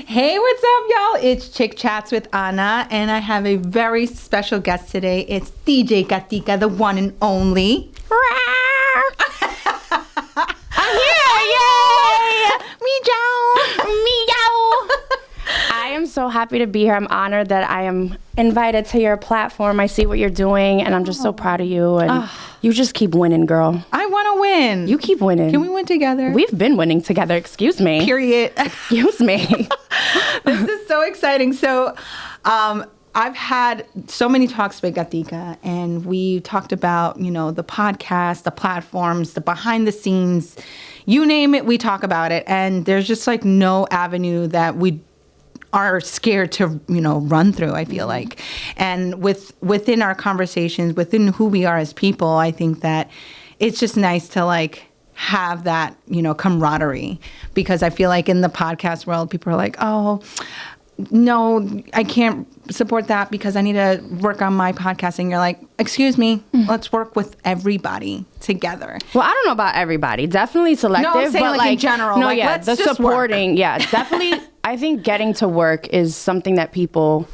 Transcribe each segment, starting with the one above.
Hey, what's up, y'all? It's Chick Chats with Ana, and I have a very special guest today. It's DJ Gatica, the one and only. I'm here! Yay! Meow! Meow! I am so happy to be here. I'm honored that I am invited to your platform. I see what you're doing, and I'm just so proud of you. And you just keep winning, girl. I want to win. You keep winning. Can we win together? We've been winning together. Excuse me. Period. Excuse me. This is so exciting. So, I've had so many talks with Gatica, and we talked about, the podcast, the platforms, the behind the scenes, you name it, we talk about it. And there's just like no avenue that we are scared to, run through, I feel like. And within our conversations, within who we are as people, I think that it's just nice to like have that, camaraderie, because I feel like in the podcast world, people are like, oh, no, I can't support that because I need to work on my podcast. And you're like, excuse me, let's work with everybody together. Well, I don't know about everybody. Definitely selective. No, I'm saying but like in general. No, like, yeah, let's the just supporting. Work. Yeah, definitely. I think getting to work is something that people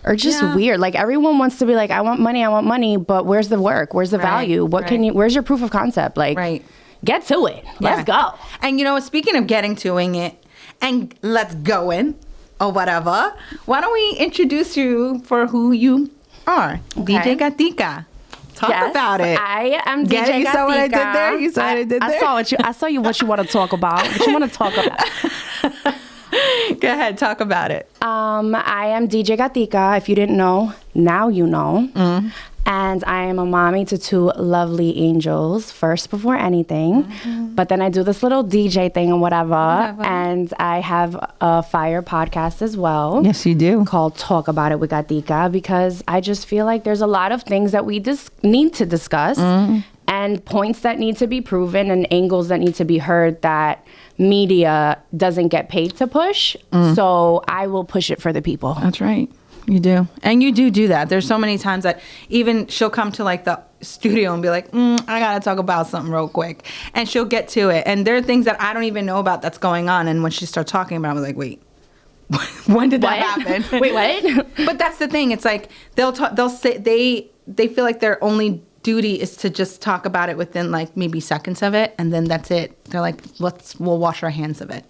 are just weird. Like everyone wants to be like, I want money, but where's the work? Where's the value? What can you? Where's your proof of concept? Like, get to it. Let's go. And speaking of getting to it, and let's go in. Or whatever. Why don't we introduce you for who you are? Okay. DJ Gatica. Talk about it. I am DJ Gatica. You saw what I did there? You saw what I did there? I saw what you want to talk about. What you want to talk about? Go ahead, talk about it. I am DJ Gatica. If you didn't know, now you know. And I am a mommy to two lovely angels, first before anything. But then I do this little DJ thing and whatever. And I have a fire podcast as well. Yes, you do. Called Talk About It with Gatica, because I just feel like there's a lot of things that we need to discuss and points that need to be proven and angles that need to be heard that media doesn't get paid to push. So I will push it for the people. That's right. You do. And you do that. There's so many times that even she'll come to like the studio and be like, I got to talk about something real quick. And she'll get to it. And there are things that I don't even know about that's going on. And when she starts talking about it, I'm like, wait, when did that happen? Wait, what? But that's the thing. It's like they'll say they feel like their only duty is to just talk about it within like maybe seconds of it. And then that's it. They're like, we'll wash our hands of it.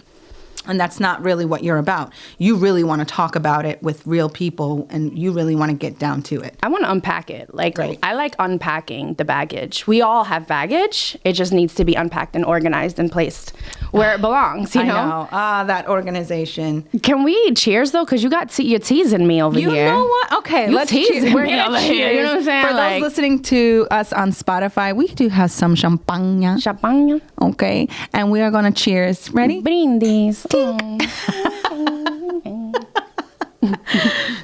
And that's not really what you're about. You really want to talk about it with real people, and you really want to get down to it. I want to unpack it. Like, I like unpacking the baggage. We all have baggage. It just needs to be unpacked and organized and placed where it belongs, you know? I know. That organization. Can we cheers, though? Because you're teasing me over here. You know what? Okay, let's cheers. We're going to cheers. You know what I'm saying? For those listening to us on Spotify, we do have some champagne. Champagne. Okay. And we are going to cheers. Ready? Brindis.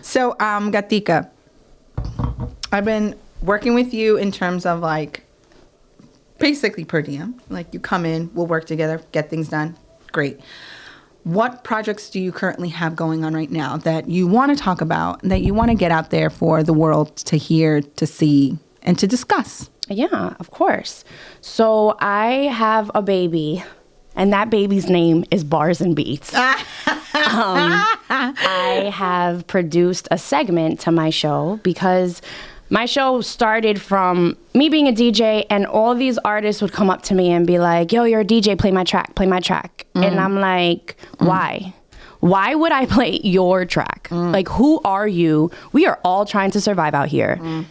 So, Gatica, I've been working with you in terms of like basically per diem. Like you come in, we'll work together, get things done. Great. What projects do you currently have going on right now that you want to talk about, that you want to get out there for the world to hear, to see, and to discuss? Yeah, of course. So I have a baby. And that baby's name is Bars and Beats. I have produced a segment to my show because my show started from me being a DJ, and all these artists would come up to me and be like, yo, you're a DJ, play my track. And I'm like, why? Why would I play your track? Like, who are you? We are all trying to survive out here, And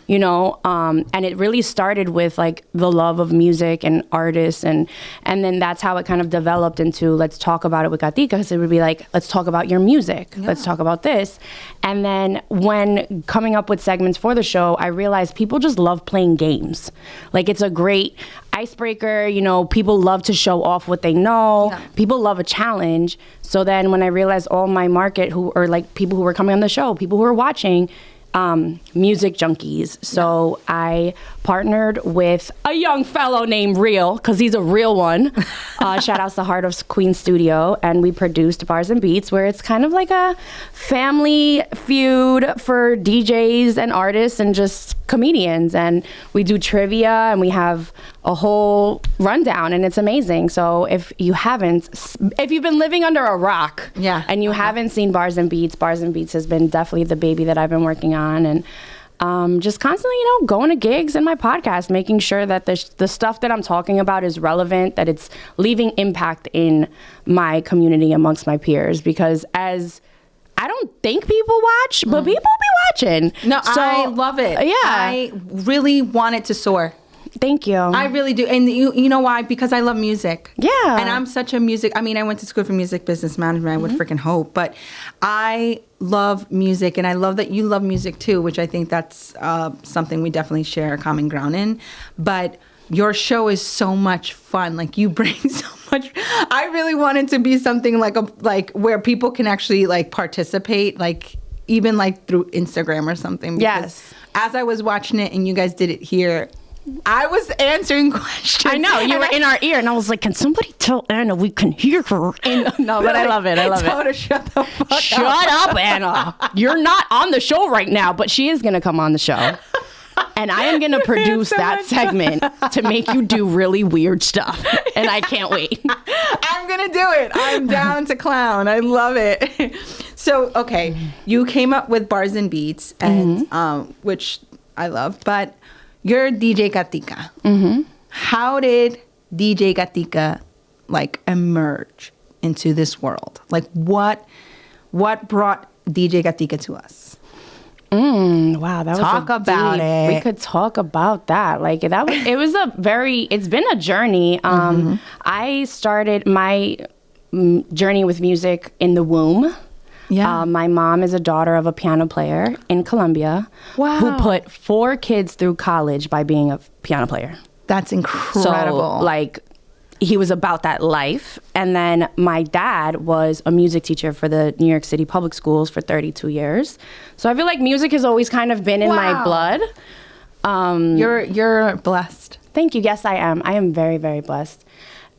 it really started with like the love of music and artists, and then that's how it kind of developed into let's talk about it with Gatica, because it would be like, let's talk about your music, let's talk about this. And then when coming up with segments for the show, I realized people just love playing games. Like, it's a great icebreaker, people love to show off what they know. Yeah. People love a challenge. So then when I realized all my market who are like people who were coming on the show, people who were watching, music junkies. So I partnered with a young fellow named Real, because he's a real one. Shout outs to Heart of Queen Studio. And we produced Bars and Beats, where it's kind of like a family feud for DJs and artists and just comedians. And we do trivia, and we have a whole rundown, and it's amazing. So if you've been living under a rock, and you haven't seen Bars and Beats has been definitely the baby that I've been working on, and just constantly, going to gigs and my podcast, making sure that the stuff that I'm talking about is relevant, that it's leaving impact in my community amongst my peers, because I don't think people watch, but people be watching. No, so, I love it. Yeah. I really want it to soar. Thank you. I really do. And you know why? Because I love music. Yeah. And I'm such a music, I went to school for music business management. I would freaking hope. But I love music, and I love that you love music too, which I think that's something we definitely share a common ground in. But your show is so much fun. Like, you bring so much. I really want it to be something like where people can actually like participate, like even like through Instagram or something. Yes. As I was watching it and you guys did it here, I was answering questions. I know, you were in our ear, and I was like, can somebody tell Anna we can hear her? No, but I love it. I love it. Tell her to shut the fuck up. Shut up, Anna. You're not on the show right now, but she is going to come on the show. And I am going to produce that segment to make you do really weird stuff. And I can't wait. I'm going to do it. I'm down to clown. I love it. So, okay, you came up with Bars and Beats, and which I love, but you're DJ Gatica. How did DJ Gatica like emerge into this world? Like, what brought DJ Gatica to us? Wow, that talk was about it. We could talk about that. Like, it's been a journey. I started my journey with music in the womb. Yeah. My mom is a daughter of a piano player in Colombia. Wow. Who put 4 kids through college by being a piano player. That's incredible. So, like, he was about that life. And then my dad was a music teacher for the New York City public schools for 32 years. So I feel like music has always kind of been in my blood. You're blessed. Thank you. Yes, I am. I am very, very blessed.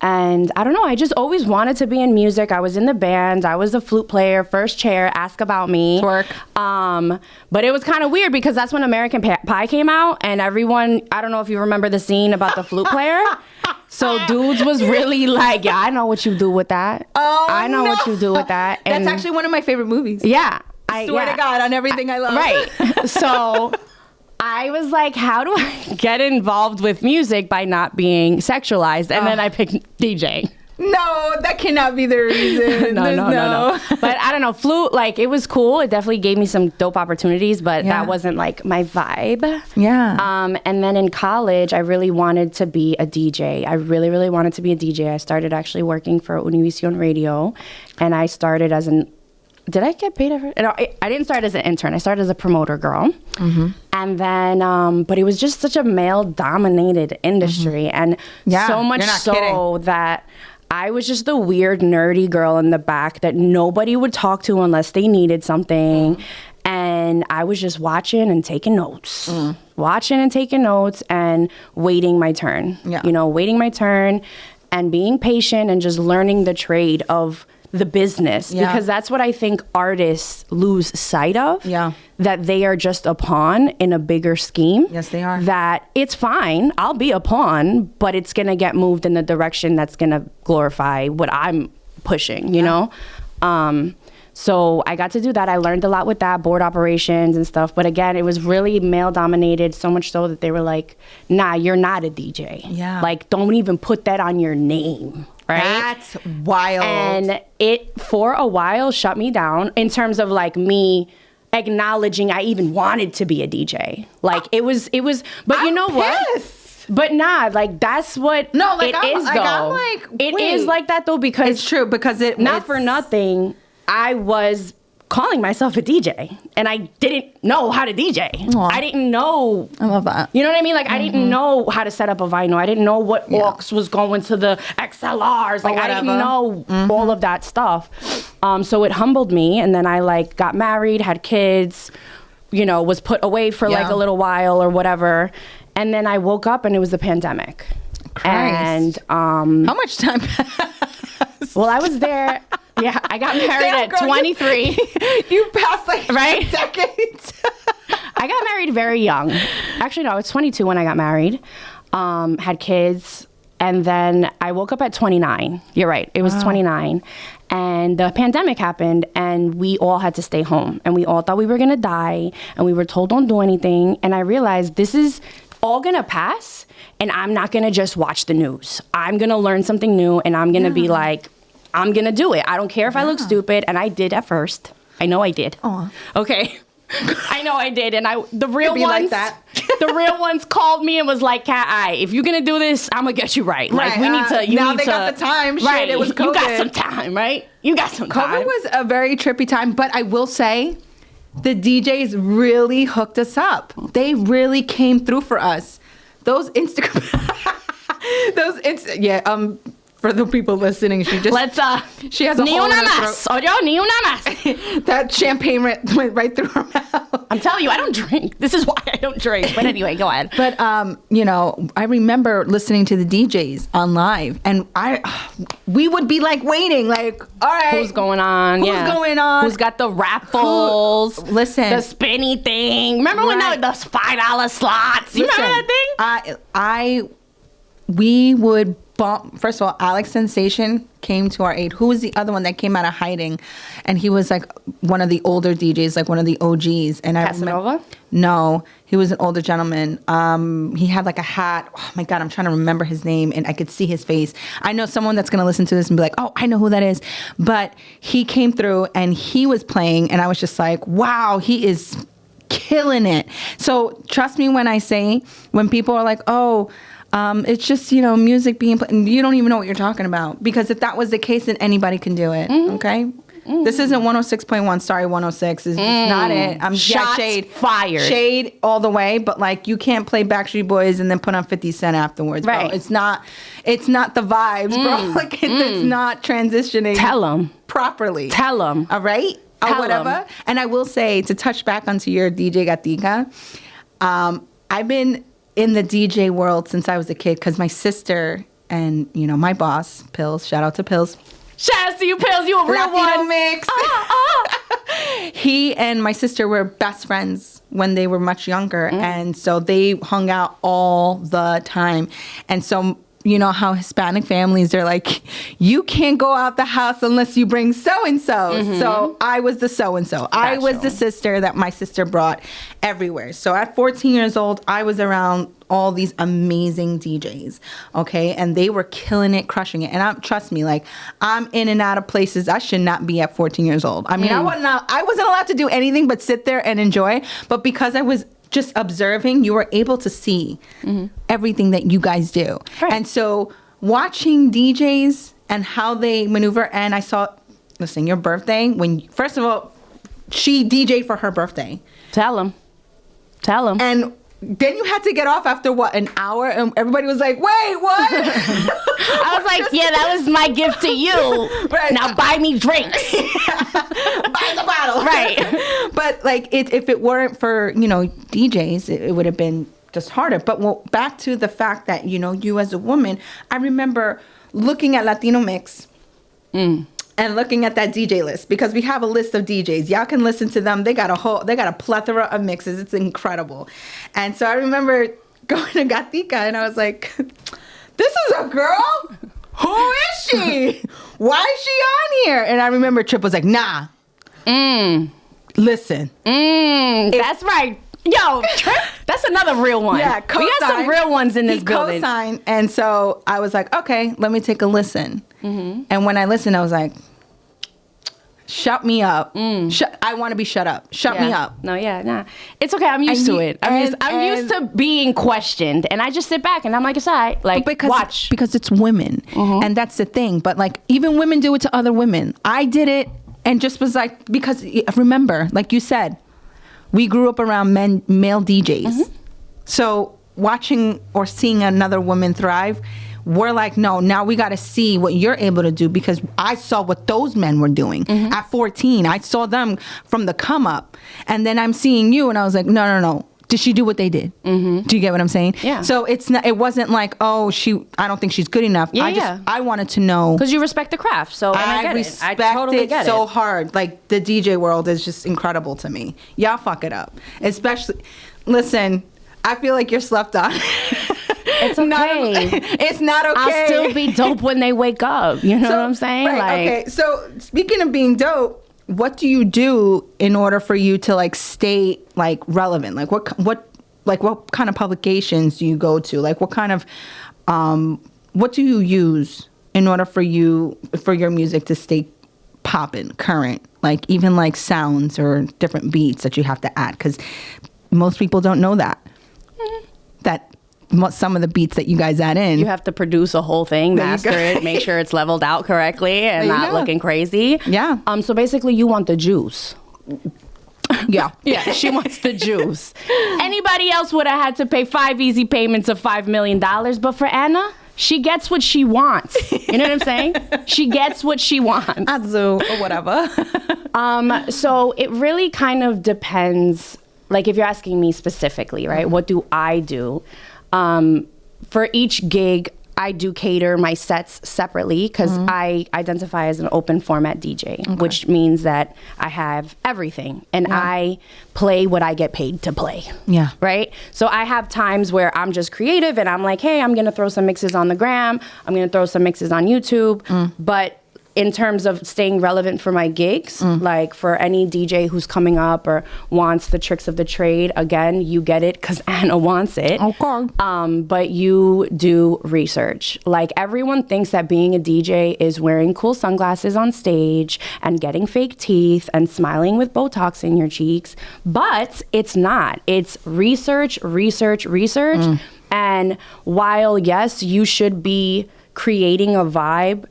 And I don't know, I just always wanted to be in music. I was in the band. I was a flute player, first chair, Ask About Me. Twerk. But it was kind of weird because that's when American Pie came out, and everyone, I don't know if you remember the scene about the flute player. So dudes was really like, yeah, I know what you do with that. Oh, I know what you do with that. And that's actually one of my favorite movies. Yeah. I swear to God, on everything I love. Right. So I was like, how do I get involved with music by not being sexualized? And then I picked DJ. No, that cannot be the reason. No. But I don't know, flute, like, it was cool. It definitely gave me some dope opportunities, but that wasn't like my vibe. Yeah. And then in college, I really wanted to be a DJ. I really, really wanted to be a DJ. I started actually working for Univision Radio, and I started as did I get paid ever? No, I didn't start as an intern. I started as a promoter girl. And then, but it was just such a male-dominated industry. And so much so kidding. That I was just the weird, nerdy girl in the back that nobody would talk to unless they needed something. And I was just watching and taking notes. Watching and taking notes and waiting my turn. Yeah. You know, waiting my turn and being patient and just learning the trade of the business, because that's what I think artists lose sight of. Yeah. That they are just a pawn in a bigger scheme. Yes, they are. That it's fine, I'll be a pawn, but it's gonna get moved in the direction that's gonna glorify what I'm pushing, you know? So I got to do that. I learned a lot with that, board operations and stuff. But again, it was really male dominated, so much so that they were like, nah, you're not a DJ. Yeah. Like, don't even put that on your name. Right? That's wild. And it, for a while, shut me down in terms of like me acknowledging I even wanted to be a DJ. Like it was, but you know what? But nah, like that's what it is though. It is like that though, because it's true, because not for nothing, I was calling myself a DJ and I didn't know how to DJ. Aww. I didn't know. I love that. You know what I mean? Like I didn't know how to set up a vinyl. I didn't know what aux was going to the XLRs. Like I didn't know all of that stuff. So it humbled me, and then I like got married, had kids, you know, was put away for like a little while or whatever. And then I woke up and it was the pandemic. Christ. And how much time passed? Well, I was there. Yeah, I got married at 23. You passed like decades. I got married very young. Actually, no, I was 22 when I got married. had kids. And then I woke up at 29. You're right. It was 29. And the pandemic happened and we all had to stay home. And we all thought we were going to die. And we were told don't do anything. And I realized this is all going to pass. And I'm not going to just watch the news. I'm going to learn something new. And I'm going to be like, I'm going to do it. I don't care if I look stupid. And I did at first. I know I did. Aw. Okay. I know I did, and the real ones, like that. the real ones called me and was like, "Cat, if you're gonna do this, I'm gonna get you right. Like we need to. Now they got the time. Right, Shit, it was COVID. You got some time, right? You got some time. COVID was a very trippy time, but I will say, the DJs really hooked us up. They really came through for us. Those Instagram, For the people listening, she has a ni hole una in her más. throat. Oye, ni una más. That champagne went right through her mouth. I'm telling you, I don't drink. This is why I don't drink. But anyway, go ahead. But I remember listening to the DJs on live, and we would be like waiting, like, all right, Who's going on? Who's going on? Who's got the raffles? Listen, the spinny thing. Remember when those $5 slots? You remember that thing? We would bump. First of all, Alex Sensation came to our aid. Who was the other one that came out of hiding? And he was like one of the older DJs, like one of the OGs. And Casanova? No, he was an older gentleman. He had like a hat. Oh my God, I'm trying to remember his name, and I could see his face. I know someone that's going to listen to this and be like, oh, I know who that is. But he came through and he was playing, and I was just like, wow, he is killing it. So trust me when I say, when people are like, oh, it's just, music being played, and you don't even know what you're talking about. Because if that was the case, then anybody can do it. Okay? This isn't 106.1. Sorry, 106 is not it. Shots shade fired. Shade all the way, but like you can't play Backstreet Boys and then put on 50 Cent afterwards, bro. Right. It's not the vibes, bro. Like it's not transitioning. Tell them properly. Tell them. All right? Or whatever. And I will say, to touch back onto your DJ Gatica, I've been in the DJ world since I was a kid, because my sister and my boss Pills, shout out to Pills, shout out to you, Pills, you a real Latino one. Mixx. He and my sister were best friends when they were much younger, and so they hung out all the time. And so you know how Hispanic families, they're like, you can't go out the house unless you bring so-and-so. So I was the so-and-so. I was the sister that my sister brought everywhere. So at 14 years old, I was around all these amazing DJs, okay? And they were killing it, crushing it. And trust me, like, I'm in and out of places I should not be at 14 years old. I mean, I wasn't allowed to do anything but sit there and enjoy. But because I was just observing, you were able to see everything that you guys do. Right. And so watching DJs and how they maneuver, and I saw, listen, your birthday, first of all, she DJ'd for her birthday. Tell them. And then you had to get off after an hour, and everybody was like, wait, what? I was like, yeah, that was my gift to you. Right. Now buy me drinks. Buy the bottle. Right. But like, if it weren't for, DJs, it would have been just harder. But back to the fact that, you as a woman, I remember looking at Latino Mixx and looking at that DJ list, because we have a list of DJs. Y'all can listen to them. They got a plethora of mixes. It's incredible. And so I remember going to Gatica, and I was like, this is a girl? Who is she? Why is she on here? And I remember Trip was like, nah. Listen. That's right. Yo, Trip, that's another real one. Yeah, we got some real ones in this building. Co-signed, and so I was like, okay, let me take a listen. And when I listened, I was like, shut me up. I want to be shut up. Shut me up. No, nah. It's okay. I'm used to it. I'm used to being questioned, and I just sit back and I'm like, it's all right. Like, watch. Because it's women, and that's the thing. But like, even women do it to other women. I did it and just was like, because remember, like you said, we grew up around male DJs. So watching or seeing another woman thrive, we're like, no, now we got to see what you're able to do, because I saw what those men were doing at 14. I saw them from the come up, and then I'm seeing you, and I was like, no. Did she do what they did? Do you get what I'm saying? Yeah. So it wasn't like, oh, I don't think she's good enough. I wanted to know, because you respect the craft. So I respect totally it so hard. Like, the DJ world is just incredible to me. Y'all fuck it up, especially. Listen, I feel like you're slept on. It's okay. It's not okay. I'll still be dope when they wake up. You know what I'm saying? Right, okay. So speaking of being dope, what do you do in order for you to like stay like relevant? Like what kind of publications do you go to? Like what kind of what do you use in order for your music to stay popping, current? Like even like sounds or different beats that you have to add, because most people don't know that. That some of the beats that you guys add in. You have to produce a whole thing, master it, make sure it's leveled out correctly and not looking crazy. Yeah. So basically you want the juice. Yeah. Yeah, she wants the juice. Anybody else would have had to pay 5 easy payments of $5 million, but for Anna, she gets what she wants. You know what I'm saying? She gets what she wants. Azu or whatever. So it really kind of depends. Like if you're asking me specifically, right? What do I do? For each gig, I do cater my sets separately because I identify as an open format DJ, which means that I have everything and I play what I get paid to play. Yeah. Right? So I have times where I'm just creative and I'm like, hey, I'm going to throw some mixes on the gram. I'm going to throw some mixes on YouTube. But in terms of staying relevant for my gigs, like for any DJ who's coming up or wants the tricks of the trade, again, you get it because Anna wants it. Okay. But you do research. Like everyone thinks that being a DJ is wearing cool sunglasses on stage and getting fake teeth and smiling with Botox in your cheeks, but it's not. It's research. And while, yes, you should be creating a vibe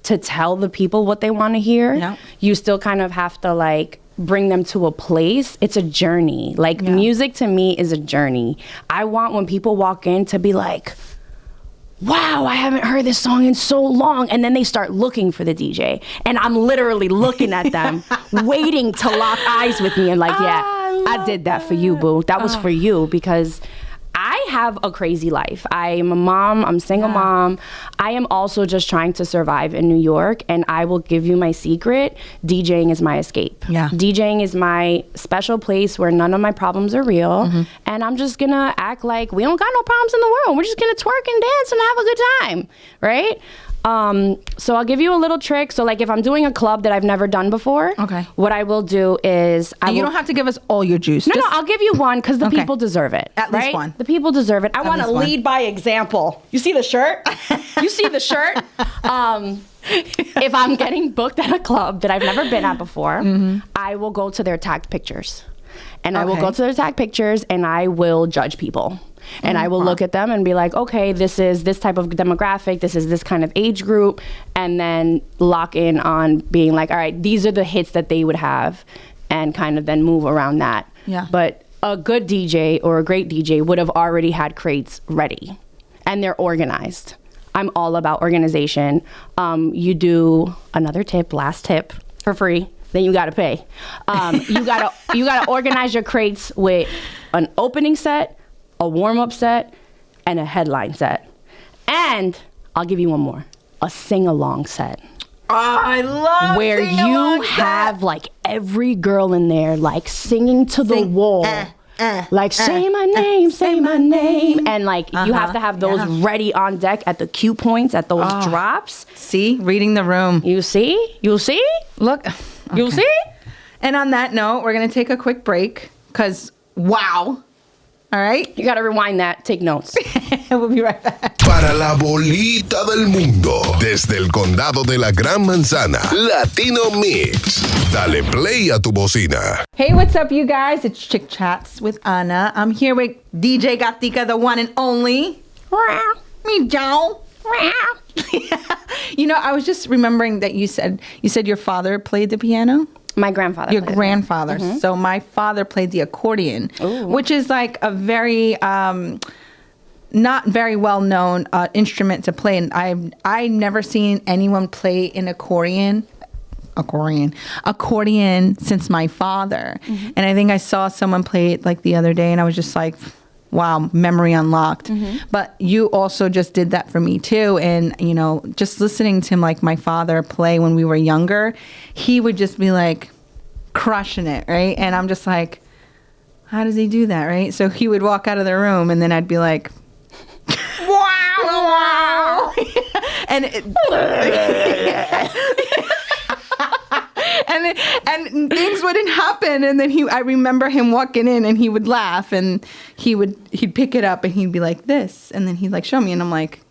to tell the people what they want to hear, you still kind of have to like bring them to a place. It's a journey. Like music to me is a journey. I want when people walk in to be like, wow, I haven't heard this song in so long. And then they start looking for the DJ. And I'm literally looking at them, waiting to lock eyes with me and like, I did that for you, boo. That was for you because I have a crazy life. I'm a mom. I'm a single mom. I am also just trying to survive in New York. And I will give you my secret. DJing is my escape. Yeah. DJing is my special place where none of my problems are real. And I'm just going to act like we don't got no problems in the world. We're just going to twerk and dance and have a good time. Right? So I'll give you a little trick. So like if I'm doing a club that I've never done before, what I will do is you don't have to give us all your juice. No, I'll give you one because the people deserve it. At least one. The people deserve it. I want to lead by example. You see the shirt? You see the shirt? If I'm getting booked at a club that I've never been at before, I will go to their tagged pictures. And I will go to their tagged pictures and I will judge people. And I will look at them and be like, okay, this is this type of demographic, this is this kind of age group, and then lock in on being like, all right, these are the hits that they would have, and kind of then move around that. Yeah. But a good DJ or a great DJ would have already had crates ready, and they're organized. I'm all about organization. You do another tip, last tip, for free. Then you gotta pay. You gotta organize your crates with an opening set, a warm-up set, and a headline set. And I'll give you one more, a sing-along set. Oh, I love where you have like every girl in there like singing to the wall. Like say my name, say my name. And like you have to have those ready on deck at the cue points, at those drops. See? Reading the room. You see? You see? Look. You see? And on that note, we're going to take a quick break because, wow. All right? You got to rewind that. Take notes. We'll be right back. Para la bolita del mundo, desde el condado de la Gran Manzana, Latino Mixx. Dale play a tu bocina. Hey, what's up, you guys? It's Chick Chats with Anna. I'm here with DJ Gatica, the one and only. Me, Joe. You know, I was just remembering that you said your father played the piano. My grandfather. Your grandfather. So my father played the accordion, which is like a very not very well known instrument to play. And I've never seen anyone play an accordion since my father. And I think I saw someone play it like the other day, and I was just like, wow, memory unlocked. But you also just did that for me too. And, you know, just listening to like my father play when we were younger, he would just be like crushing it, right? And I'm just like, how does he do that, right? So he would walk out of the room and then I'd be like, and and things wouldn't happen, and then I remember him walking in, and he would laugh, and he'd pick it up, and he'd be like this, and then he'd like show me, and I'm like,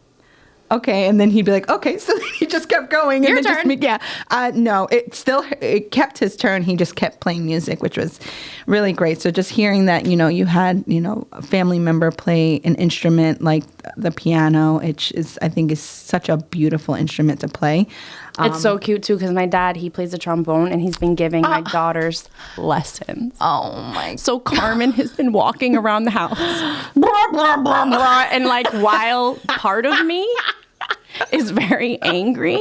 okay, and then he'd be like, okay, so then he just kept going. Your and then turn. No, it kept his turn. He just kept playing music, which was really great. So just hearing that, you had, a family member play an instrument like the piano, I think is such a beautiful instrument to play. It's so cute too, because my dad, he plays the trombone, and he's been giving my daughters lessons. Oh my! So Carmen has been walking around the house, blah, blah, blah, blah, and like while part of me is very angry,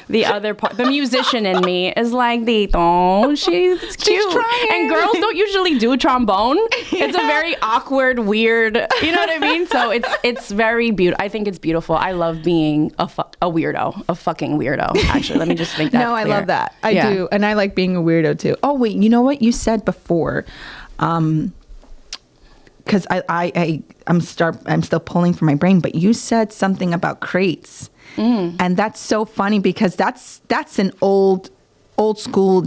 the other part, the musician in me, is like, Dito, she's cute. trying. And girls don't usually do trombone. It's a very awkward, weird, you know what I mean? So it's very beautiful. I think it's beautiful. I love being a weirdo, a fucking weirdo. Actually, let me just make that No, I clear. love that. I do, and I like being a weirdo too. Oh wait, you know what you said before? Because I'm still pulling from my brain, but you said something about crates. And that's so funny because that's an old school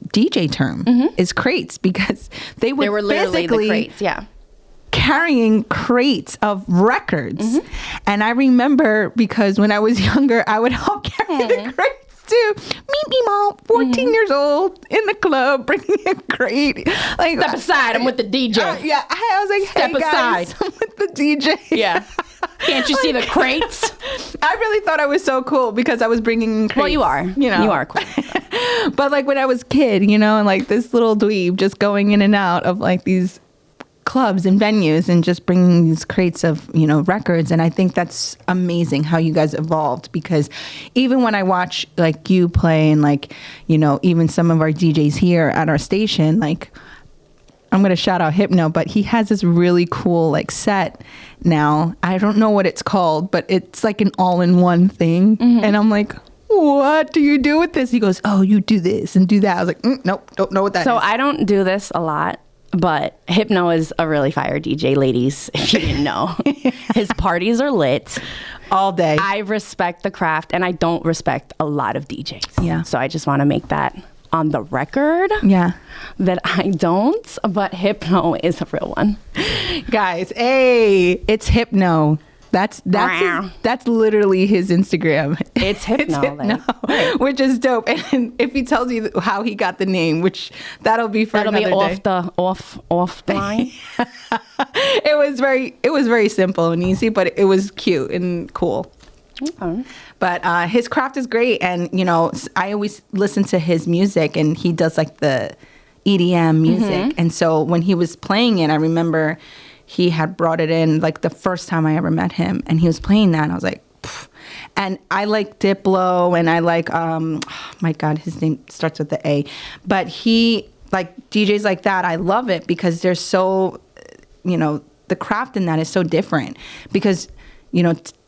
DJ term is crates, because they were literally the crates, carrying crates of records. And I remember, because when I was younger, I would help carry the crates too. Me, mom, 14 years old in the club, bringing a crate. Like, Step aside, I'm with the DJ. I was like, Step hey guys, aside. I'm with the DJ. Yeah. Can't you see the crates? I really thought I was so cool because I was bringing in crates. Well, you are. You are cool. But like when I was a kid, and like this little dweeb just going in and out of like these clubs and venues and just bringing these crates of, records. And I think that's amazing how you guys evolved, because even when I watch like you play and like, even some of our DJs here at our station, like, I'm going to shout out Hypno, but he has this really cool like set now. I don't know what it's called, but it's like an all-in-one thing. And I'm like, what do you do with this? He goes, oh, you do this and do that. I was like, nope, don't know what that is. So I don't do this a lot, but Hypno is a really fire DJ, ladies, if you didn't know. His parties are lit. All day. I respect the craft, and I don't respect a lot of DJs. Yeah. So I just want to make that on the record. Yeah. That I don't, but Hypno is a real one. Guys, hey, it's Hypno. That's literally his Instagram. It's Hypno, right. Which is dope. And if he tells you how he got the name, which that'll be another day. off the line. It was very simple and easy, but it was cute and cool. Okay. But his craft is great, and I always listen to his music, and he does like the EDM music, and so when he was playing it, I remember he had brought it in like the first time I ever met him, and he was playing that, and I was like, pff. And I like Diplo, and I like oh my God, his name starts with the A, but he like DJs like that. I love it because they're so, the craft in that is so different, because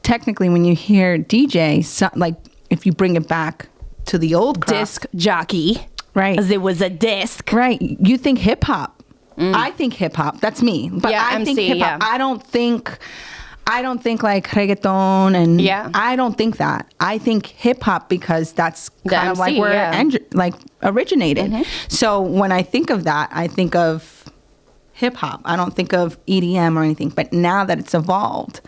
technically when you hear DJ, like if you bring it back to the old craft, Disc jockey, right? As it was a disc, right? You think hip hop. I think hip hop. That's me. But yeah, I think MC, hip hop. yeah. I don't think like reggaeton, and I don't think that. I think hip hop because that's kind of like where it originated. So when I think of that, I think of hip hop. I don't think of EDM or anything. But now that it's evolved,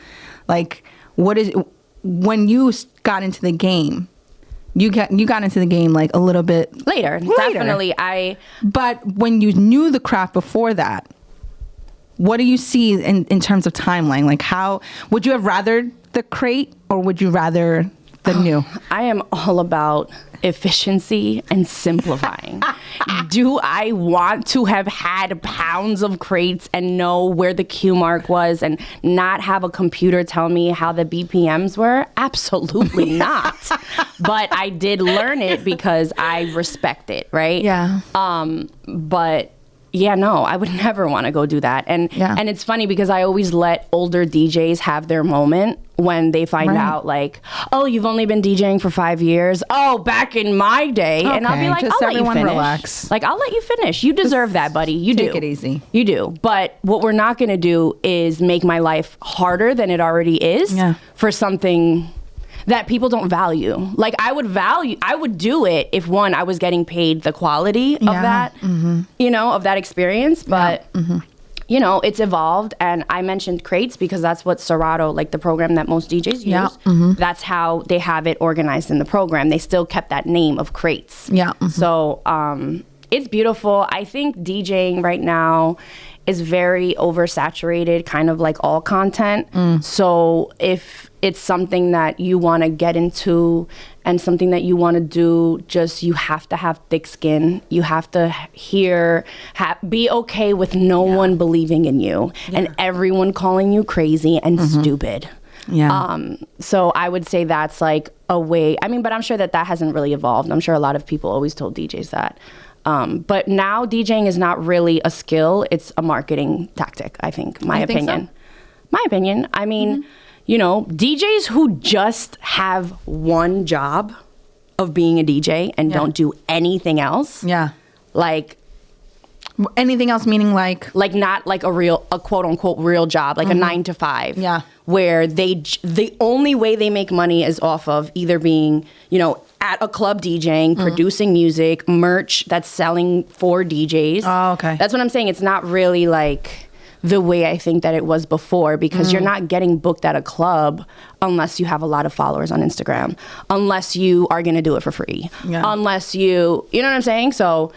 like when you got into the game? You got into the game like a little bit later. Definitely. But when you knew the craft before that, what do you see in terms of timeline? Like, how would you have rather the crate, or would you rather the new? I am all about efficiency and simplifying. Do I want to have had pounds of crates and know where the Q mark was and not have a computer tell me how the BPMs were? Absolutely not. But I did learn it because I respect it, right? Yeah. But yeah, no, I would never want to go do that. And it's funny because I always let older DJs have their moment when they find out, like, oh, you've only been DJing for 5 years. Oh, back in my day. Okay, and I'll be like, I'll let you finish. Relax. Like, I'll let you finish. You deserve that, buddy. You do. Take it easy. You do. But what we're not going to do is make my life harder than it already is for something that people don't value. Like I would do it if one, I was getting paid the quality of that, you know, of that experience. But you know, it's evolved, and I mentioned crates because that's what Serato, like the program that most DJs use, that's how they have it organized in the program. They still kept that name of crates. So it's beautiful. I think DJing right now is very oversaturated, kind of like all content. So if it's something that you want to get into and something that you want to do, just you have to have thick skin. You have to be okay with no one believing in you and everyone calling you crazy and stupid. So I would say that's like a way. I mean, but I'm sure that hasn't really evolved. I'm sure a lot of people always told DJs that. But now DJing is not really a skill. It's a marketing tactic, I think, my opinion. So? My opinion. I mean, you know, DJs who just have one job of being a DJ and don't do anything else. Like anything else meaning like not like a quote unquote real job, like a 9 to 5. Where the only way they make money is off of either being, you know, at a club DJing, producing music, merch that's selling for DJs. Oh, okay. That's what I'm saying. It's not really like the way I think that it was before, because you're not getting booked at a club unless you have a lot of followers on Instagram, unless you are going to do it for free, unless you know what I'm saying? So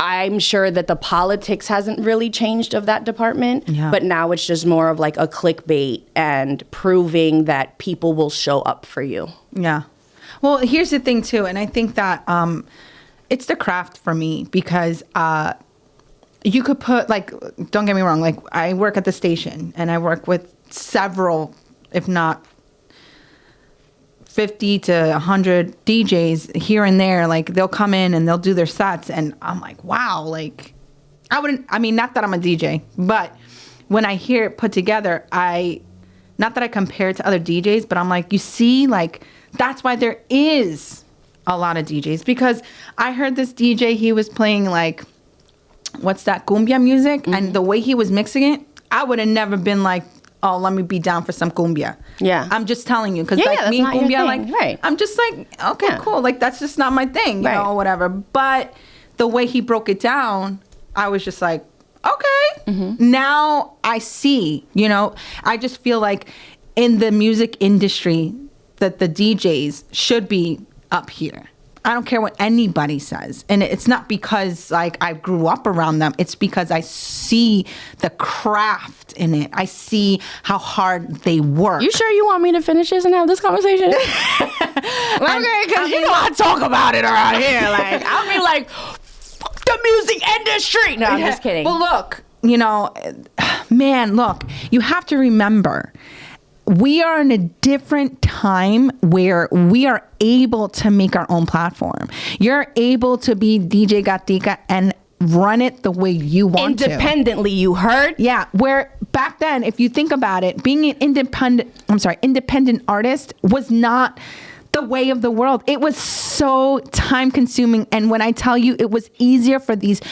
I'm sure that the politics hasn't really changed of that department, but now it's just more of like a clickbait and proving that people will show up for you. Well, here's the thing too, and I think that it's the craft for me, because you could put, like, don't get me wrong, like I work at the station and I work with several, if not 50 to 100 DJs here and there. Like they'll come in and they'll do their sets and I'm like, wow, like I mean, not that I'm a DJ, but when I hear it put together, not that I compare it to other DJs, but I'm like, you see, like that's why there is a lot of DJs, because I heard this DJ, he was playing like, what's that, cumbia music, and the way he was mixing it, I would have never been like, oh, let me be down for some cumbia. I'm just telling you, because like me and cumbia, like I'm just like, okay, cool, like that's just not my thing, you know, whatever. But the way he broke it down, I was just like, okay, now I see, you know. I just feel like in the music industry that the DJs should be up here. I don't care what anybody says. And it's not because like I grew up around them. It's because I see the craft in it. I see how hard they work. You sure you want me to finish this and have this conversation? Okay, because you know I talk about it around here. Like, I'll be like, fuck the music industry. No, I'm just kidding. Well, look, you know, man, look, you have to remember, we are in a different time where we are able to make our own platform. You're able to be DJ Gatica and run it the way you want to. Independently, you heard? Yeah, where back then, if you think about it, being an independent artist was not the way of the world. It was so time consuming. And when I tell you it was easier for these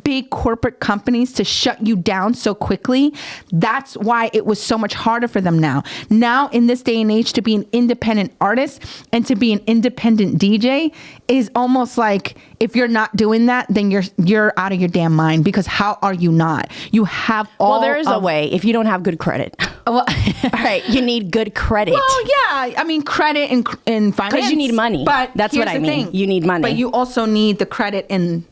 big corporate companies to shut you down so quickly, that's why it was so much harder for them now. Now in this day and age, to be an independent artist and to be an independent DJ is almost like, if you're not doing that, then you're out of your damn mind, because how are you not? You have all. Well, there is a way if you don't have good credit. Well, all right, you need good credit. Well, yeah, I mean credit and finance, because you need money. But that's what I mean. You need money, but you also need the credit in,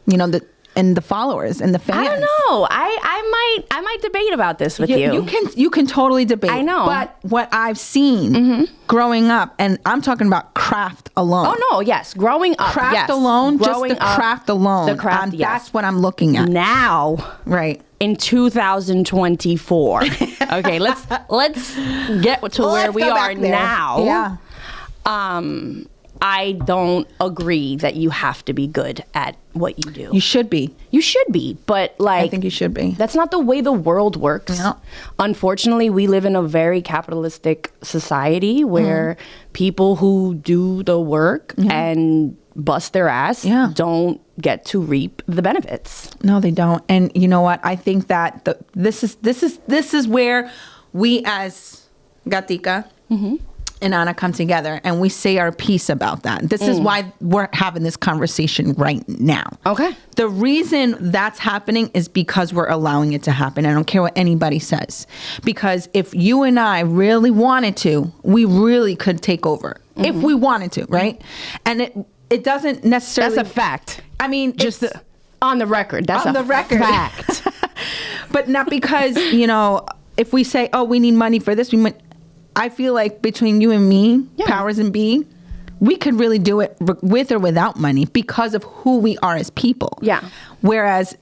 you know, the followers and the fans. I don't know. I might debate about this with you. You can totally debate. I know. But what I've seen growing up, and I'm talking about craft alone. Oh no, yes, growing up, craft alone, growing just the craft alone. The craft, yes. That's what I'm looking at now. Right. In 2024. Okay, let's get to where we are now. Yeah. I don't agree that you have to be good at what you do. You should be. You should be, but like, I think you should be. That's not the way the world works. No. Unfortunately, we live in a very capitalistic society where people who do the work and bust their ass don't get to reap the benefits. No, they don't. And you know what? I think that this is where we as Gatica and Anna come together and we say our piece about that. This is why we're having this conversation right now. Okay. The reason that's happening is because we're allowing it to happen. I don't care what anybody says. Because if you and I really wanted to, we really could take over. If we wanted to, right? And it doesn't necessarily... That's a fact. I mean, Just on the record. That's on the record. Fact. But not because, you know, if we say, oh, we need money for this, I feel like between you and me, powers and be, we could really do it with or without money because of who we are as people. Yeah. Whereas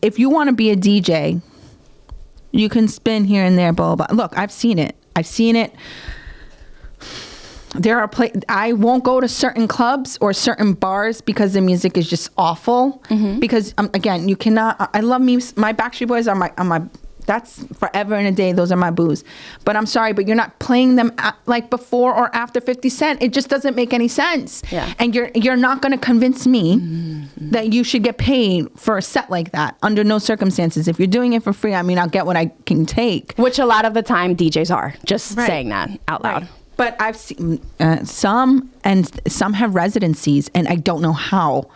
if you want to be a DJ, you can spin here and there, blah, blah, blah. Look, I've seen it. There are I won't go to certain clubs or certain bars because the music is just awful. Because again, you cannot. I love me. My Backstreet Boys are my. That's forever and a day. Those are my boos. But I'm sorry, but you're not playing them like before or after 50 Cent. It just doesn't make any sense. Yeah. And you're not going to convince me that you should get paid for a set like that under no circumstances. If you're doing it for free, I mean, I'll get what I can take. Which a lot of the time DJs are. Just saying that out loud. Right. But I've seen some have residencies, and I don't know how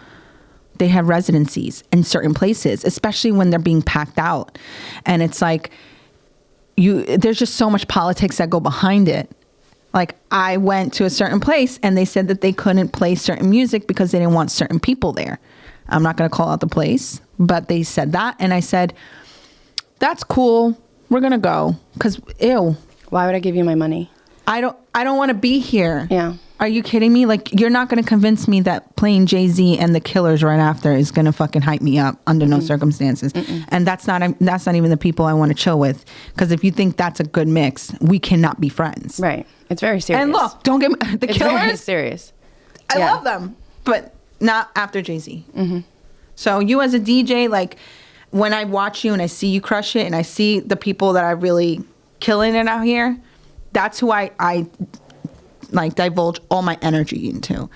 they have residencies in certain places, especially when they're being packed out. And it's like, there's just so much politics that go behind it. Like, I went to a certain place and they said that they couldn't play certain music because they didn't want certain people there. I'm not going to call out the place, but they said that. And I said, that's cool. We're going to go. Because, ew. Why would I give you my money? I don't want to be here. Yeah. Are you kidding me? Like, you're not going to convince me that playing Jay-Z and the Killers right after is going to fucking hype me up under no circumstances. And that's not even the people I want to chill with. Because if you think that's a good mix, we cannot be friends. Right. It's very serious. And look, don't get me, the it's Killers. Very serious. I love them, but not after Jay-Z. So you as a DJ, like, when I watch you and I see you crush it and I see the people that are really killing it out here, that's who I like divulge all my energy into,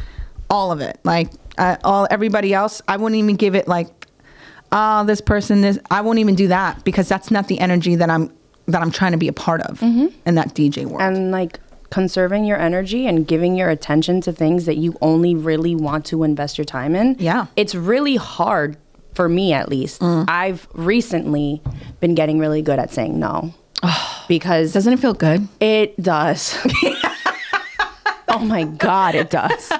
all of it. Like everybody else, I wouldn't even give it like, this person, this. I won't even do that because that's not the energy that I'm trying to be a part of in that DJ world. And like conserving your energy and giving your attention to things that you only really want to invest your time in. Yeah, it's really hard for me, at least. I've recently been getting really good at saying no. Because doesn't it feel good? It does. Oh my God, it does.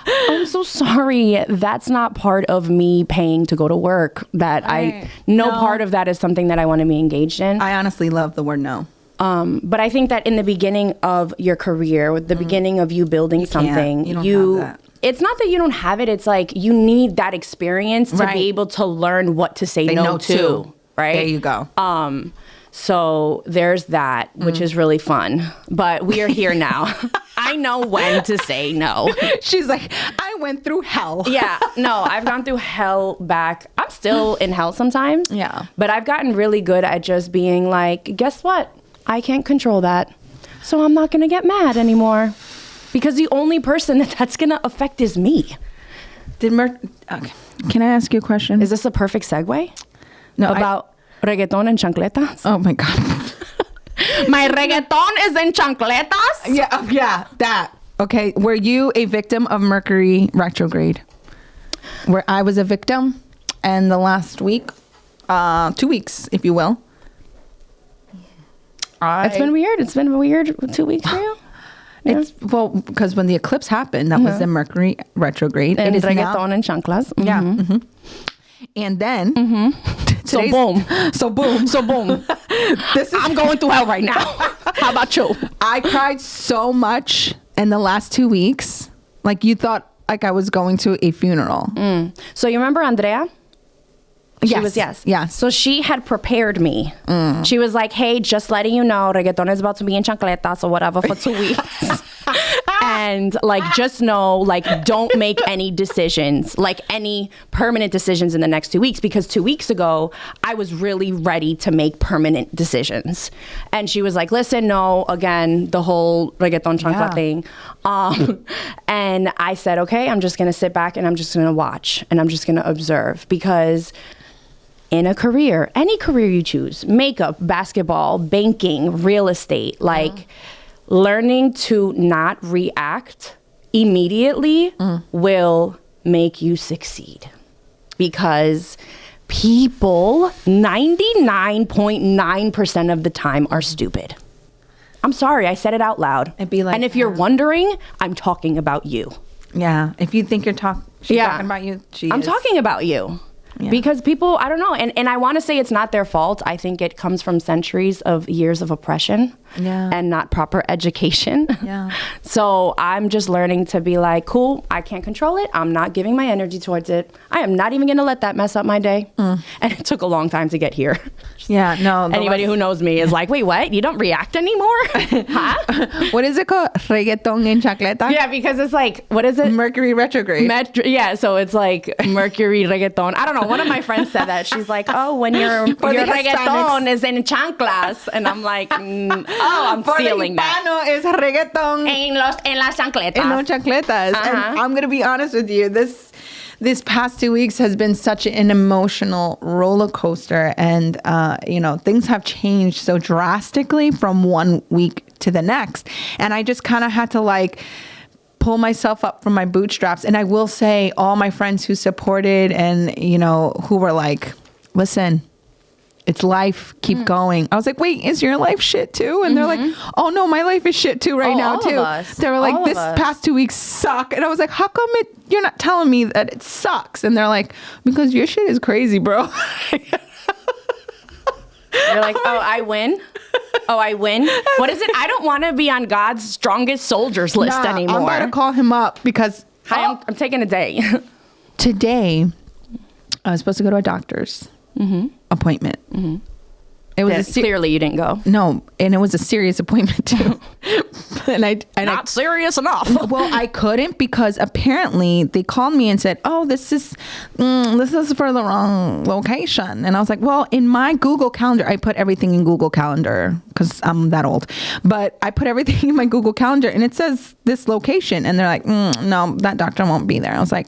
I'm so sorry. That's not part of me paying to go to work. No part of that is something that I want to be engaged in. I honestly love the word no. But I think that in the beginning of your career, with the beginning of you building something, you have that. It's not that you don't have it. It's like you need that experience to be able to learn what to say no to. Right? There you go. So there's that, which is really fun. But we are here now. I know when to say no. She's like, I went through hell. Yeah. No, I've gone through hell back. I'm still in hell sometimes. Yeah. But I've gotten really good at just being like, guess what? I can't control that. So I'm not going to get mad anymore. Because the only person that's going to affect is me. Okay. Can I ask you a question? Is this a perfect segue? No. About reggaeton and chancletas? Oh my God. My reggaeton is in chancletas? Yeah, that. Okay, were you a victim of Mercury retrograde? Where I was a victim, and the last week, 2 weeks, if you will. It's been weird. It's been a weird 2 weeks for you? Yeah. Because when the eclipse happened, that was the Mercury retrograde. And it is reggaeton and chanclas. Yeah. And then So boom. I'm going through hell right now. How about you? I cried so much in the last 2 weeks. Like, you thought like I was going to a funeral. So you remember Andrea? Yes. So she had prepared me. She was like, hey, just letting you know, reggaeton is about to be in chancletas or whatever for 2 weeks. And like, just know, like, don't make any decisions, like any permanent decisions in the next 2 weeks, because 2 weeks ago, I was really ready to make permanent decisions. And she was like, listen, no, again, the whole reggaeton chancla thing. And I said, okay, I'm just going to sit back and I'm just going to watch and I'm just going to observe, because in a career, any career you choose, makeup, basketball, banking, real estate, like learning to not react immediately will make you succeed. Because people 99.9% of the time are stupid. I'm sorry, I said it out loud. It'd be like, and if you're wondering, I'm talking about you. Yeah. If you think she's talking about you, I'm talking about you. Yeah. Because people, I don't know, and I want to say it's not their fault. I think it comes from centuries of years of oppression and not proper education. Yeah. So I'm just learning to be like, cool, I can't control it. I'm not giving my energy towards it. I am not even going to let that mess up my day. And it took a long time to get here. Yeah, no. Anybody who knows me is like, wait, what? You don't react anymore? Huh? What is it called? Reggaeton en chacleta? Yeah, because it's like, what is it? Mercury retrograde. Yeah, so it's like Mercury reggaeton. I don't know. One of my friends said that. She's like, oh, when your reggaeton is in chanclas. And I'm like, I'm feeling that. Es reggaeton en las chancletas. En las chancletas. And I'm going to be honest with you. This past 2 weeks has been such an emotional roller coaster. And, things have changed so drastically from 1 week to the next. And I just kind of had to pull myself up from my bootstraps. And I will say all my friends who supported and, who were like, listen, it's life, keep going. I was like, wait, is your life shit too? And they're like, oh no, my life is shit too now too. They were like, this past 2 weeks suck. And I was like, how come you're not telling me that it sucks? And they're like, because your shit is crazy, bro. You're like, oh, I win? Oh, I win? What is it? I don't want to be on God's strongest soldiers list anymore. I'm going to call him up because... I'm taking a day. Today, I was supposed to go to a doctor's appointment. It was clearly you didn't go. No, and it was a serious appointment too. Not serious enough. Well, I couldn't because apparently they called me and said, "Oh, this is for the wrong location." And I was like, "Well, in my Google Calendar, I put everything in Google Calendar because I'm that old. But I put everything in my Google Calendar, and it says this location." And they're like, "No, that doctor won't be there." I was like,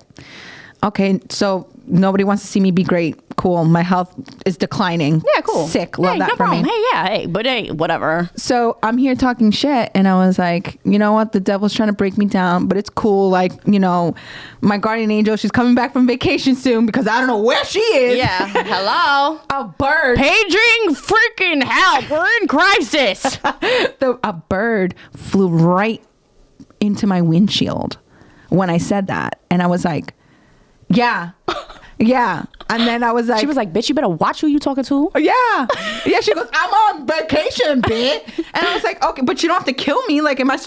"Okay, so." Nobody wants to see me be great. Cool. My health is declining. Yeah, cool. Sick. Love that no for problem. me. Hey, whatever. So I'm here talking shit, and I was like, you know what? The devil's trying to break me down, but it's cool. My guardian angel, she's coming back from vacation soon because I don't know where she is. Yeah. Hello. A bird. Paging freaking help. We're in crisis. A bird flew right into my windshield when I said that, and I was like, yeah. And then I was like... She was like, bitch, you better watch who you talking to. Yeah. She goes, I'm on vacation, bitch. And I was like, okay, but you don't have to kill me. Like, am I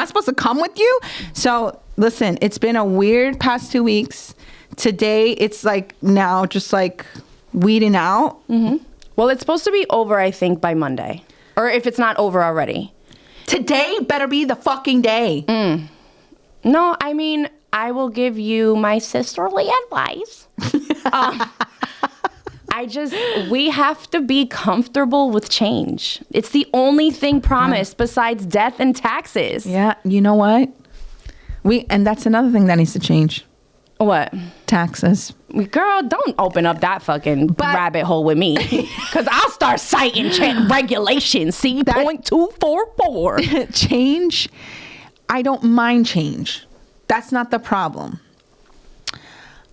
supposed to come with you? So, listen, it's been a weird past 2 weeks. Today, it's now just weeding out. Well, it's supposed to be over, I think, by Monday. Or if it's not over already. Today better be the fucking day. No, I mean... I will give you my sisterly advice. We have to be comfortable with change. It's the only thing promised besides death and taxes. Yeah, you know what? And that's another thing that needs to change. What? Taxes. Girl, don't open up that fucking rabbit hole with me. Because I'll start citing regulations. See, .244. Change. I don't mind change. That's not the problem.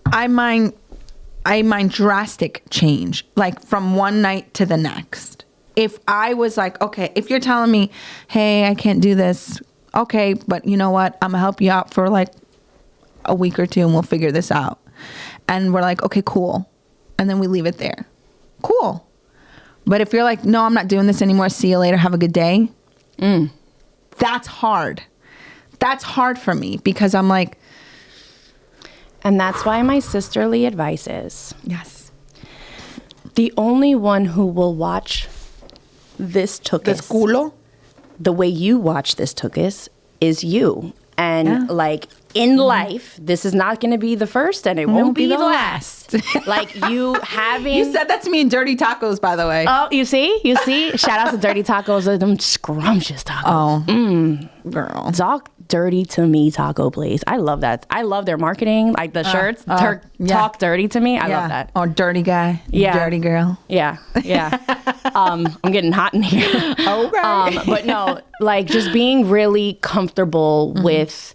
I mind drastic change, from one night to the next. If I was like, okay, if you're telling me, hey, I can't do this, okay, but you know what? I'm gonna help you out for a week or two and we'll figure this out. And we're like, okay, cool. And then we leave it there. Cool. But if you're like, no, I'm not doing this anymore. See you later. Have a good day. That's hard. That's hard for me because I'm like... And that's why my sisterly advice is... Yes. The only one who will watch this tuchus... This culo? The way you watch this tuchus is you. And in life, this is not going to be the first and it won't be the last. You having... You said that to me in Dirty Tacos, by the way. Oh, you see? Shout out to Dirty Tacos. Them scrumptious tacos. Oh, girl. Dirty to Me taco place. I love that. I love their marketing, like the shirts. Talk dirty to me. I love that. Or dirty guy. Yeah. Dirty girl. Yeah. I'm getting hot in here. Okay. But no, like just being really comfortable with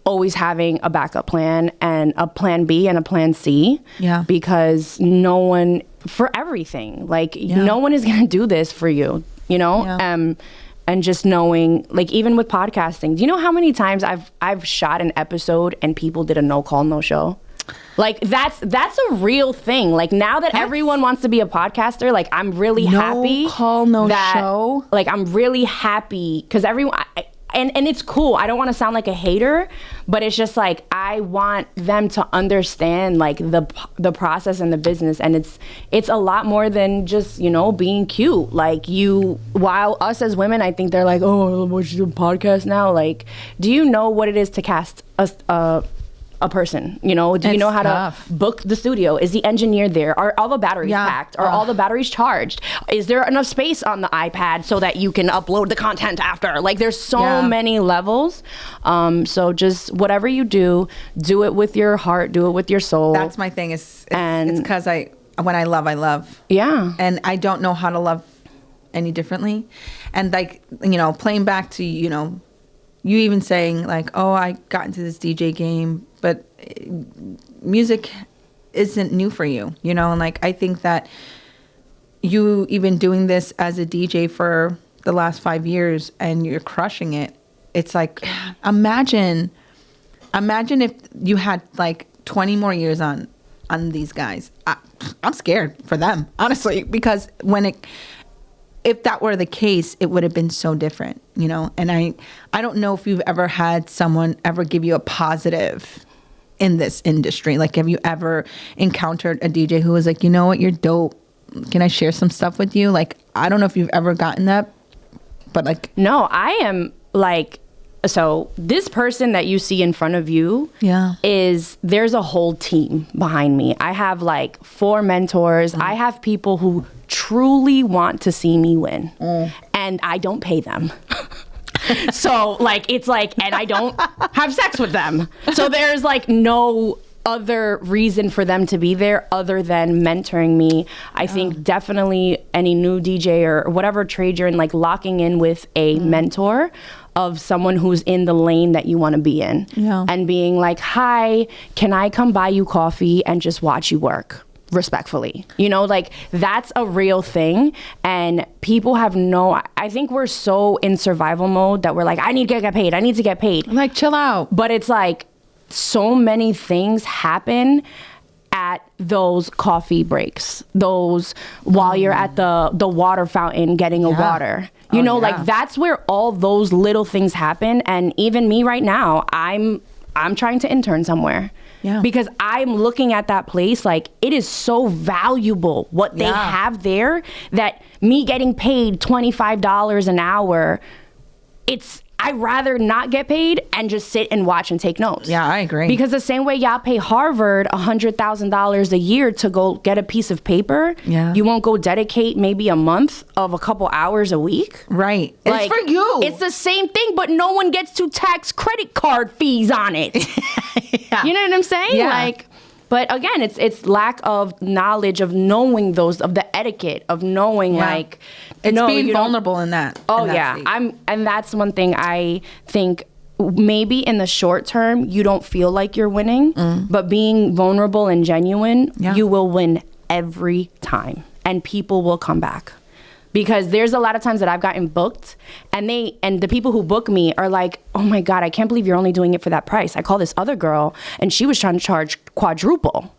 always having a backup plan and a plan B and a plan C. Yeah. Because no one, for everything, like no one is going to do this for you, you know? Yeah. And just knowing, like even with podcasting, do you know how many times I've shot an episode and people did a no call, no show? Like that's a real thing. Like now that everyone wants to be a podcaster, like I'm really happy. No call, no show. Like I'm really happy because everyone, and it's cool. I don't want to sound like a hater, but it's just like I want them to understand like the process and the business, and it's a lot more than just, you know, being cute. Like while us as women, I think they're like, oh, what, you do a podcast now? Like, do you know what it is to cast a person? You know, do you know how to book the studio? Is the engineer there? Are all the batteries packed? Are all the batteries charged? Is there enough space on the iPad so that you can upload the content after? Like there's so many levels. So just whatever you do it with your heart, do it with your soul. That's my thing. It's because when I love. Yeah. And I don't know how to love any differently. And like, you know, playing back to, you know, you even saying like, oh, I got into this DJ game, but music isn't new for you, you know? And like, I think that you even doing this as a DJ for the last 5 years and you're crushing it. It's like, imagine if you had like 20 more years on these guys. I'm scared for them, honestly, because if that were the case, it would have been so different, you know? And I don't know if you've ever had someone ever give you a positive in this industry. Like, have you ever encountered a DJ who was like, you know what, you're dope. Can I share some stuff with you? Like, I don't know if you've ever gotten that, but like... No, I am like... So this person that you see in front of you there's a whole team behind me. I have like 4 mentors. I have people who truly want to see me win and I don't pay them. So like, it's like, and I don't have sex with them. So there's like no other reason for them to be there other than mentoring me. I think definitely any new DJ or whatever trade you're in, like locking in with a mentor of someone who's in the lane that you want to be in and being like, hi, can I come buy you coffee and just watch you work respectfully? You know, like that's a real thing. And people have I think we're so in survival mode that we're like, I need to get paid. I need to get paid. I'm like, chill out. But it's like so many things happen at those coffee breaks, those while you're at the water fountain getting a water. You know, like that's where all those little things happen. And even me right now, I'm trying to intern somewhere. Yeah. Because I'm looking at that place like it is so valuable what they have there that me getting paid $25 an hour, I'd rather not get paid and just sit and watch and take notes. Yeah, I agree. Because the same way y'all pay Harvard $100,000 a year to go get a piece of paper, you won't go dedicate maybe a month of a couple hours a week. Right. Like, it's for you. It's the same thing, but no one gets to tax credit card fees on it. You know what I'm saying? Yeah. Like, but again, it's lack of knowledge of knowing of the etiquette of knowing like it's being vulnerable in that. Oh yeah, and that's one thing I think maybe in the short term you don't feel like you're winning, but being vulnerable and genuine, you will win every time, and people will come back. Because there's a lot of times that I've gotten booked and the people who book me are like, oh my God, I can't believe you're only doing it for that price. I call this other girl and she was trying to charge quadruple.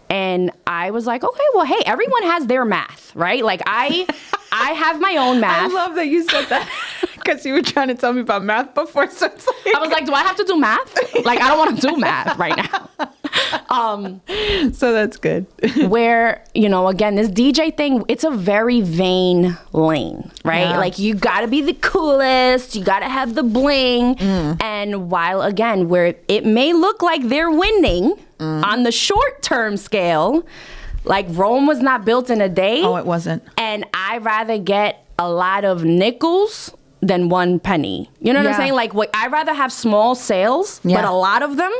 And I was like, okay, well, hey, everyone has their math, right? Like I have my own math. I love that you said that because you were trying to tell me about math before. So it's like... I was like, do I have to do math? Like, I don't want to do math right now. So that's good. Where, you know, again, this DJ thing, it's a very vain lane, right? Yeah. Like you gotta be the coolest, you gotta have the bling. And while again, where it may look like they're winning on the short term scale, like Rome was not built in a day. Oh, it wasn't. And I'd rather get a lot of nickels than 1 penny. You know what I'm saying? Like, I'd rather have small sales, but a lot of them,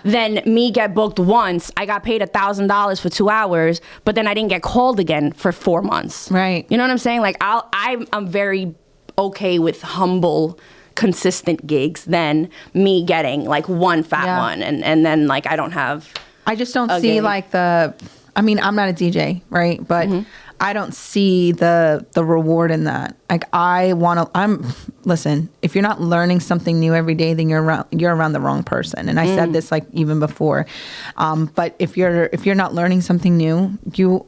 than me get booked once. I got paid $1,000 for 2 hours, but then I didn't get called again for 4 months. Right. You know what I'm saying? Like, I'm very okay with humble, consistent gigs than me getting like one fat one, and then like I don't have. I just don't see gig. Like the. I mean, I'm not a DJ, right? But I don't see the reward in that. Like listen, if you're not learning something new every day, then you're around the wrong person. And I said this like even before. But if you're not learning something new,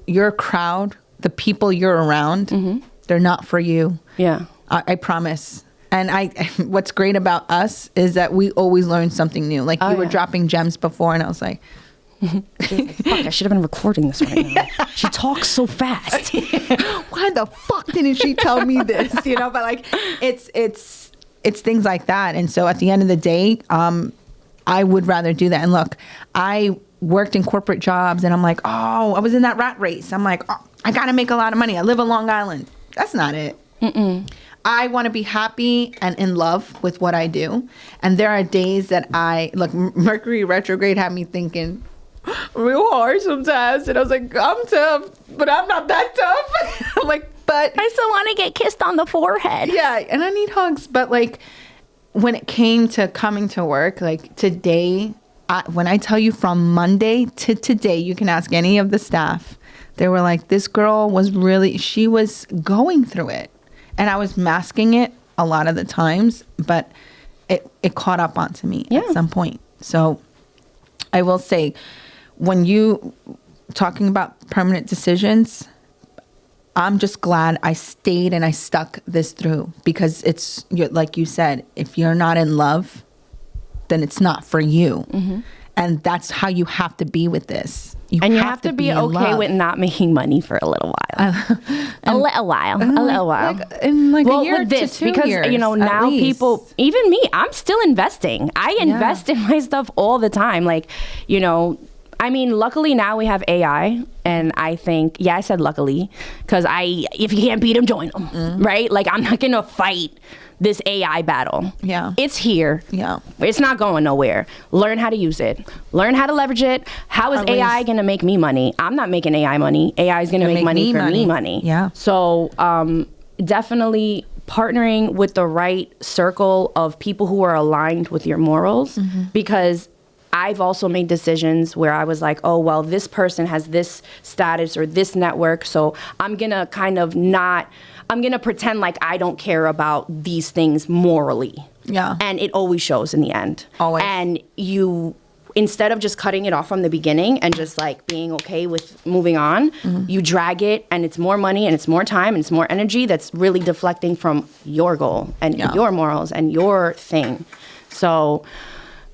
your crowd, the people you're around, they're not for you. Yeah. I promise. And what's great about us is that we always learn something new. Like you were dropping gems before, and I was like, fuck, I should have been recording this right now. She talks so fast. Why the fuck didn't she tell me this? You know, but like it's things like that. And so at the end of the day, I would rather do that. And look, I worked in corporate jobs, and I'm like, I was in that rat race. I'm like, I got to make a lot of money. I live on Long Island. That's not it. I want to be happy and in love with what I do. And there are days that Mercury retrograde had me thinking real hard sometimes. And I was like, I'm tough, but I'm not that tough. I'm like, but I still want to get kissed on the forehead. Yeah, and I need hugs. But like when it came to coming to work, like today, when I tell you from Monday to today, you can ask any of the staff. They were like, this girl she was going through it. And I was masking it a lot of the times, but it caught up onto me at some point. So I will say, when you talking about permanent decisions, I'm just glad I stayed and I stuck this through, because it's like you said, if you're not in love, then it's not for you. And that's how you have to be with this. You have to be okay with not making money for a little while. A little while. In like a year to 2 because, years. You know, now people, even me, I'm still investing. I invest in my stuff all the time. Like, you know, I mean, luckily now we have AI, and I think, I said luckily, because if you can't beat them, join them, right? Like, I'm not gonna fight this AI battle. Yeah. It's here. Yeah. It's not going nowhere. Learn how to use it. Learn how to leverage it. How is AI going to make me money? I'm not making AI money. AI is going to make money for me money. Yeah. So definitely partnering with the right circle of people who are aligned with your morals, because I've also made decisions where I was like, oh, well, this person has this status or this network, so I'm going to I'm going to pretend like I don't care about these things morally. Yeah. And it always shows in the end. Always. And instead of just cutting it off from the beginning and just like being okay with moving on, you drag it, and it's more money and it's more time and it's more energy that's really deflecting from your goal and your morals and your thing. So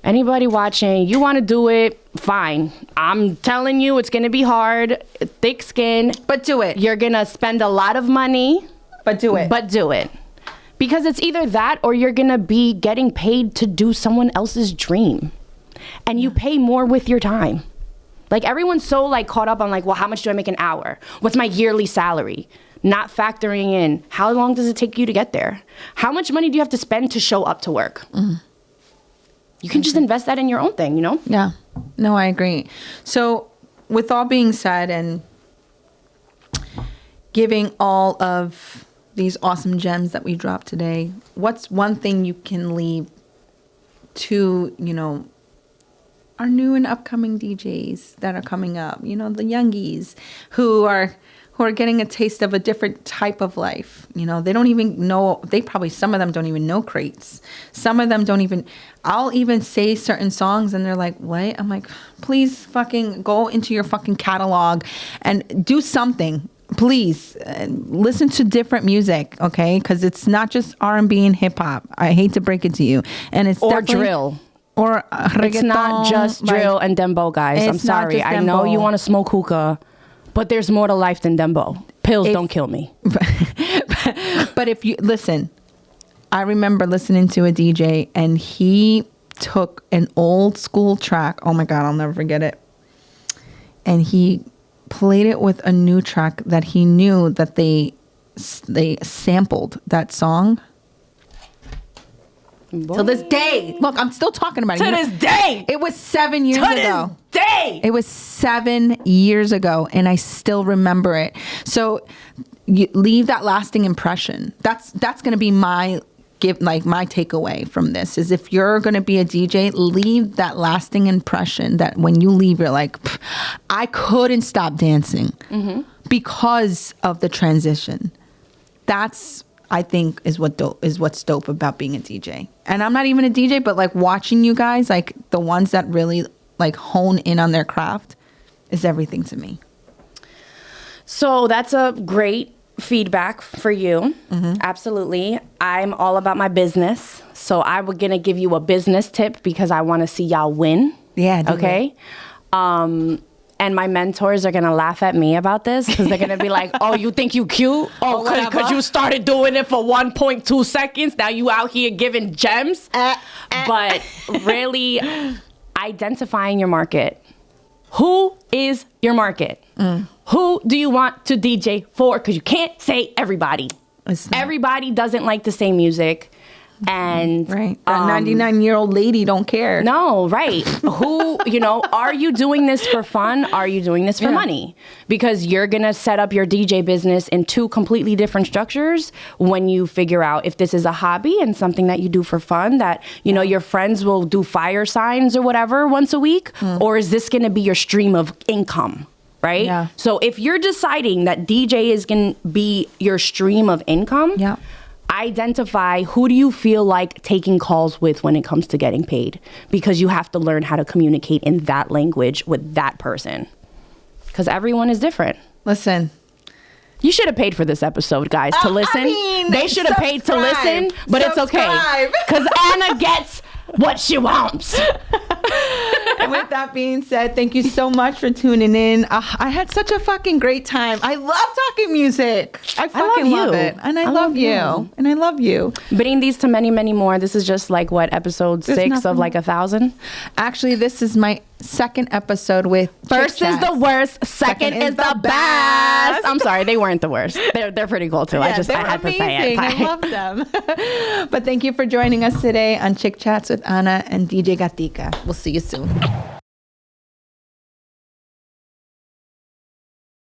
anybody watching, you want to do it, fine. I'm telling you, it's going to be hard, thick skin. But do it. You're going to spend a lot of money. But do it. Because it's either that or you're going to be getting paid to do someone else's dream. And you pay more with your time. Like, everyone's so like caught up on like, well, how much do I make an hour? What's my yearly salary? Not factoring in, how long does it take you to get there? How much money do you have to spend to show up to work? You can just invest that in your own thing, you know? Yeah. No, I agree. So with all being said, and giving all of these awesome gems that we dropped today, what's one thing you can leave to, you know, our new and upcoming DJs that are coming up, you know, the youngies who are getting a taste of a different type of life. You know, they don't even know, some of them don't even know crates. Some of them don't even, I'll even say certain songs and they're like, what? I'm like, please fucking go into your fucking catalog and do something. Please listen to different music, okay? Because it's not just R&B and hip hop. I hate to break it to you, and it's drill or reggaeton. It's not just drill and dembo, guys. I'm sorry. I know you want to smoke hookah, but there's more to life than dembo. Pills don't kill me. But if you listen, I remember listening to a DJ, and he took an old school track. Oh my God, I'll never forget it. And he played it with a new track that he knew that they sampled that song, Till this day. Look, I'm still talking about it. To this day. It was 7 years ago. This day. It was 7 years ago, and I still remember it. So you leave that lasting impression. That's going to be my takeaway from this is if you're going to be a DJ, leave that lasting impression that when you leave, you're like, I couldn't stop dancing because of the transition. That's, I think, is what's dope about being a DJ. And I'm not even a DJ, but like watching you guys, like the ones that really like hone in on their craft is everything to me. So that's a great feedback for you. Absolutely. I'm all about my business. So I'm going to give you a business tip because I want to see y'all win. Yeah. Okay. And my mentors are going to laugh at me about this because they're going to be like, oh, you think you cute? Oh, because you started doing it for 1.2 seconds. Now you out here giving gems. But really identifying your market. Who is your market? Who do you want to DJ for? Because you can't say everybody. Everybody doesn't like the same music. And right, that 99-year-old lady don't care. No, right. Who, are you doing this for fun? Are you doing this for money? Because you're going to set up your DJ business in two completely different structures when you figure out if this is a hobby and something that you do for fun that, your friends will do fire signs or whatever once a week, or is this going to be your stream of income? Right? Yeah. So if you're deciding that DJ is going to be your stream of income, identify who do you feel like taking calls with when it comes to getting paid, because you have to learn how to communicate in that language with that person, because everyone is different. Listen, you should have paid for this episode, guys, to listen. They should have paid to listen, but it's okay because Anna gets what she wants. And with that being said, thank you so much for tuning in. I had such a fucking great time. I love talking music. I fucking love it. And I love you. And I love you. Bring these to many, many more. This is just like what, episode 6 of like 1,000? Actually, this is my second episode with First is the worst, second is the best. I'm sorry, they weren't the worst. They're pretty cool too. Yeah, I had to say it. I love them. But thank you for joining us today on Chick Chats with Anna and DJ Gatica. We'll see you soon.